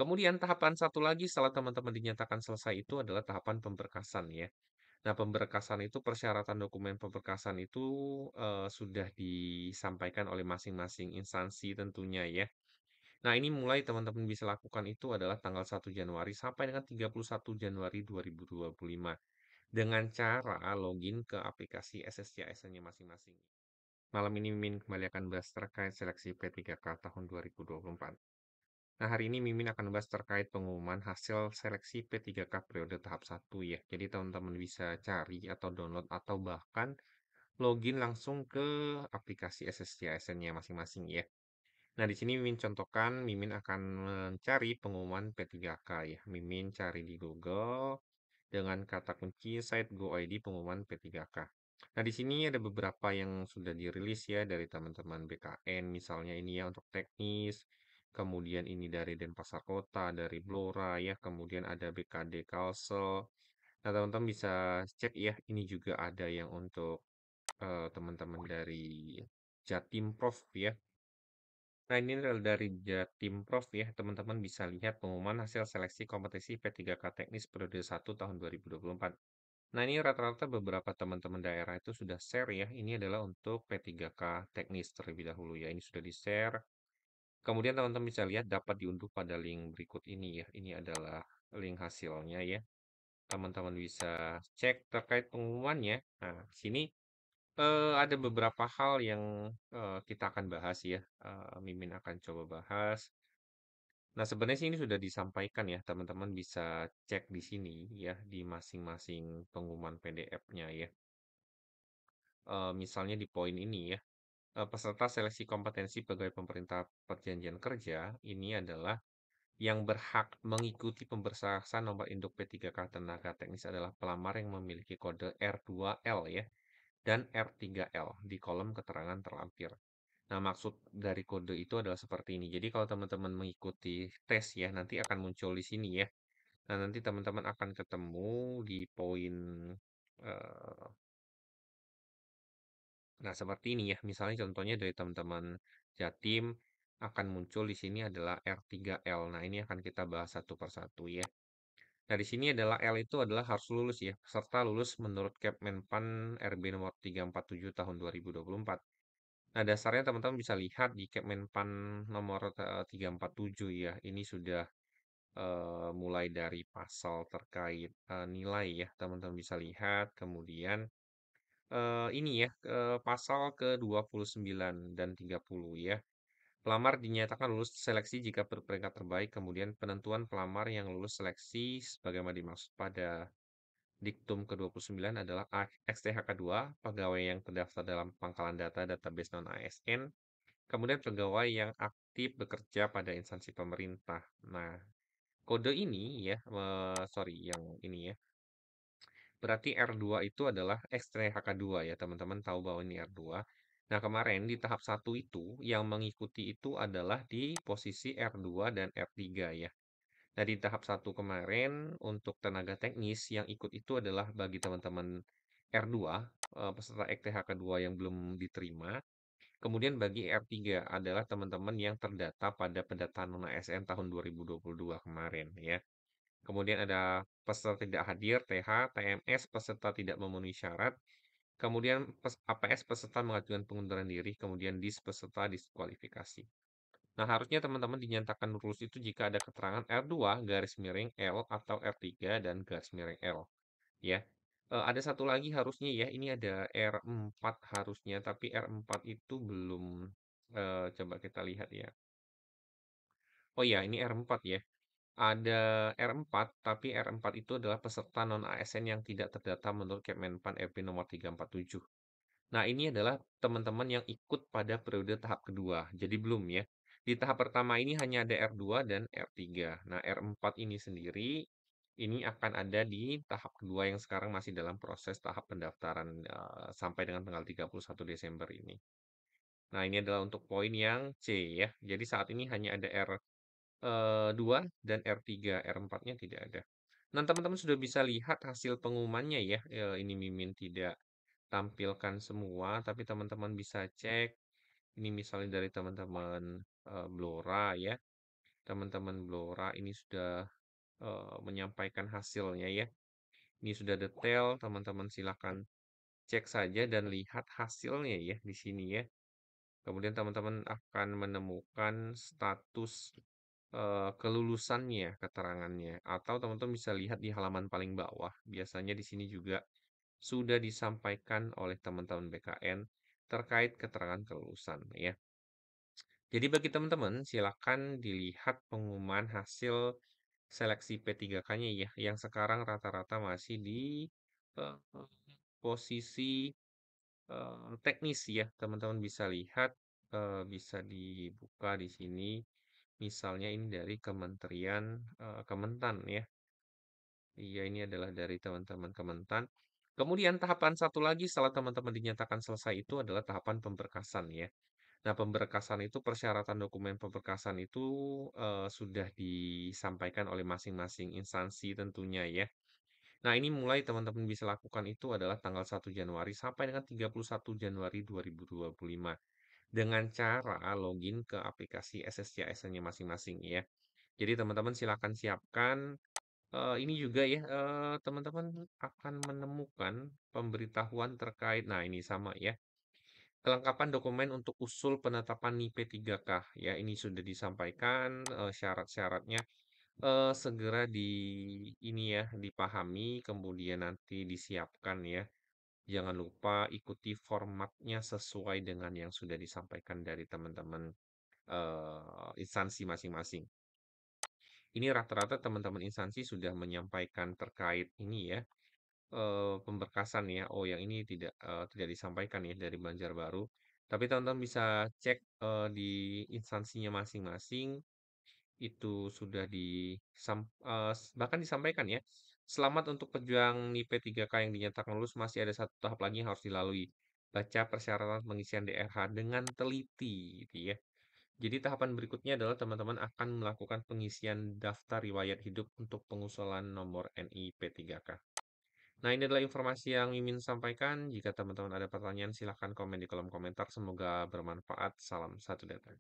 Kemudian tahapan satu lagi setelah teman-teman dinyatakan selesai itu adalah tahapan pemberkasan ya. Nah, pemberkasan itu persyaratan dokumen pemberkasan itu, sudah disampaikan oleh masing-masing instansi tentunya ya. Nah, ini mulai teman-teman bisa lakukan itu adalah tanggal 1 Januari sampai dengan 31 Januari 2025 dengan cara login ke aplikasi SSCISN-nya masing-masing. Malam ini Mimin kembali akan bahas terkait seleksi P3K tahun 2024. Nah, hari ini Mimin akan bahas terkait pengumuman hasil seleksi P3K periode tahap 1 ya. Jadi teman-teman bisa cari atau download atau bahkan login langsung ke aplikasi SSCISN-nya masing-masing ya. Nah, di sini Mimin contohkan, Mimin akan mencari pengumuman P3K ya. Mimin cari di Google dengan kata kunci site GoID pengumuman P3K. Nah, di sini ada beberapa yang sudah dirilis ya dari teman-teman BKN, misalnya ini ya untuk teknis, kemudian ini dari Denpasar Kota, dari Blora ya, kemudian ada BKD Kalsel. Nah, teman-teman bisa cek ya, ini juga ada yang untuk teman-teman dari Jatim Prof ya. Nah, ini adalah dari Jatimprov ya, teman-teman bisa lihat pengumuman hasil seleksi kompetensi P3K Teknis periode 1 tahun 2024. Nah, ini rata-rata beberapa teman-teman daerah itu sudah share ya. Ini adalah untuk P3K Teknis terlebih dahulu ya. Ini sudah di-share. Kemudian teman-teman bisa lihat dapat diunduh pada link berikut ini ya. Ini adalah link hasilnya ya. Teman-teman bisa cek terkait pengumumannya. Nah, sini ada beberapa hal yang, kita akan bahas ya, Mimin akan coba bahas. Nah, sebenarnya sih ini sudah disampaikan ya, teman-teman bisa cek di sini ya, di masing-masing pengumuman PDF-nya ya. Misalnya di poin ini ya, peserta seleksi kompetensi pegawai pemerintah perjanjian kerja, ini adalah yang berhak mengikuti pemberkasan nomor induk P3K tenaga teknis adalah pelamar yang memiliki kode R2L ya, dan R3L di kolom keterangan terlampir. Nah, maksud dari kode itu adalah seperti ini. Jadi kalau teman-teman mengikuti tes ya, nanti akan muncul di sini ya. Nah, nanti teman-teman akan ketemu di poin eh, nah seperti ini ya. Misalnya contohnya dari teman-teman Jatim akan muncul di sini adalah R3L. Nah, ini akan kita bahas satu persatu ya. Nah, di sini adalah L itu adalah harus lulus ya, serta lulus menurut Kepmenpan RB nomor 347 tahun 2024. Nah, dasarnya teman-teman bisa lihat di Kemenpan nomor 347 ya. Ini sudah mulai dari pasal terkait nilai ya, teman-teman bisa lihat. Kemudian ini ya, pasal ke-29 dan 30 ya. Pelamar dinyatakan lulus seleksi jika berperingkat terbaik. Kemudian penentuan pelamar yang lulus seleksi sebagaimana dimaksud pada Diktum ke-29 adalah XTHK2, pegawai yang terdaftar dalam pangkalan data database non-ASN. Kemudian pegawai yang aktif bekerja pada instansi pemerintah. Nah, kode ini ya, sorry, yang ini ya. Berarti R2 itu adalah XTHK2 ya, teman-teman tahu bahwa ini R2. Nah, kemarin di tahap 1 itu, yang mengikuti itu adalah di posisi R2 dan R3 ya. Nah, di tahap 1 kemarin, untuk tenaga teknis yang ikut itu adalah bagi teman-teman R2, peserta XTHK2 yang belum diterima. Kemudian bagi R3 adalah teman-teman yang terdata pada pendataan non-ASN tahun 2022 kemarin ya. Kemudian ada peserta tidak hadir, TH, TMS, peserta tidak memenuhi syarat. Kemudian APS peserta mengajukan pengunduran diri, kemudian DIS peserta diskualifikasi. Nah, harusnya teman-teman dinyatakan lulus itu jika ada keterangan R2 garis miring L atau R3 dan garis miring L ya. Ada satu lagi harusnya ya, ini ada R4 harusnya, tapi R4 itu belum, coba kita lihat ya. Oh ya, ini R4 ya. Ada R4, tapi R4 itu adalah peserta non-ASN yang tidak terdata menurut Kemenpan RB nomor 347. Nah, ini adalah teman-teman yang ikut pada periode tahap kedua, jadi belum ya. Di tahap pertama ini hanya ada R2 dan R3. Nah, R4 ini sendiri, ini akan ada di tahap kedua yang sekarang masih dalam proses tahap pendaftaran sampai dengan tanggal 31 Desember ini. Nah, ini adalah untuk poin yang C ya. Jadi saat ini hanya ada R2 dan R3, R4-nya tidak ada. Nah, teman-teman sudah bisa lihat hasil pengumumannya ya. Ini Mimin tidak tampilkan semua, tapi teman-teman bisa cek. Ini misalnya dari teman-teman Blora ya. teman-teman Blora ini sudah menyampaikan hasilnya ya. Ini sudah detail, teman-teman silakan cek saja dan lihat hasilnya ya di sini ya. Kemudian teman-teman akan menemukan status kelulusannya, keterangannya, atau teman-teman bisa lihat di halaman paling bawah. Biasanya di sini juga sudah disampaikan oleh teman-teman BKN terkait keterangan kelulusan ya. Jadi bagi teman-teman silakan dilihat pengumuman hasil seleksi P3K-nya ya, yang sekarang rata-rata masih di eh, posisi teknis ya. Teman-teman bisa lihat, bisa dibuka di sini. Misalnya ini dari Kementerian Kementan ya. Iya, ini adalah dari teman-teman Kementan. Kemudian tahapan satu lagi setelah teman-teman dinyatakan selesai itu adalah tahapan pemberkasan ya. Nah, pemberkasan itu persyaratan dokumen pemberkasan itu sudah disampaikan oleh masing-masing instansi tentunya ya. Nah, ini mulai teman-teman bisa lakukan itu adalah tanggal 1 Januari sampai dengan 31 Januari 2025 dengan cara login ke aplikasi SSCSN-nya masing-masing ya. Jadi teman-teman silakan siapkan ini juga ya, teman-teman akan menemukan pemberitahuan terkait nah ini sama ya, kelengkapan dokumen untuk usul penetapan NIP 3K ya, ini sudah disampaikan, syarat-syaratnya, segera ini ya, dipahami kemudian nanti disiapkan ya. Jangan lupa ikuti formatnya sesuai dengan yang sudah disampaikan dari teman-teman, instansi masing-masing. Ini rata-rata teman-teman instansi sudah menyampaikan terkait ini ya, pemberkasan ya. Oh, yang ini tidak disampaikan ya dari Banjarbaru. Tapi teman-teman bisa cek di instansinya masing-masing itu sudah bahkan disampaikan ya. Selamat untuk pejuang NIP 3K yang dinyatakan lulus masih ada satu tahap lagi yang harus dilalui. Baca persyaratan pengisian DRH dengan teliti, gitu ya. Jadi tahapan berikutnya adalah teman-teman akan melakukan pengisian daftar riwayat hidup untuk pengusulan nomor NIP 3K. Nah, ini adalah informasi yang Mimin sampaikan. Jika teman-teman ada pertanyaan, silahkan komen di kolom komentar. Semoga bermanfaat. Salam satu data.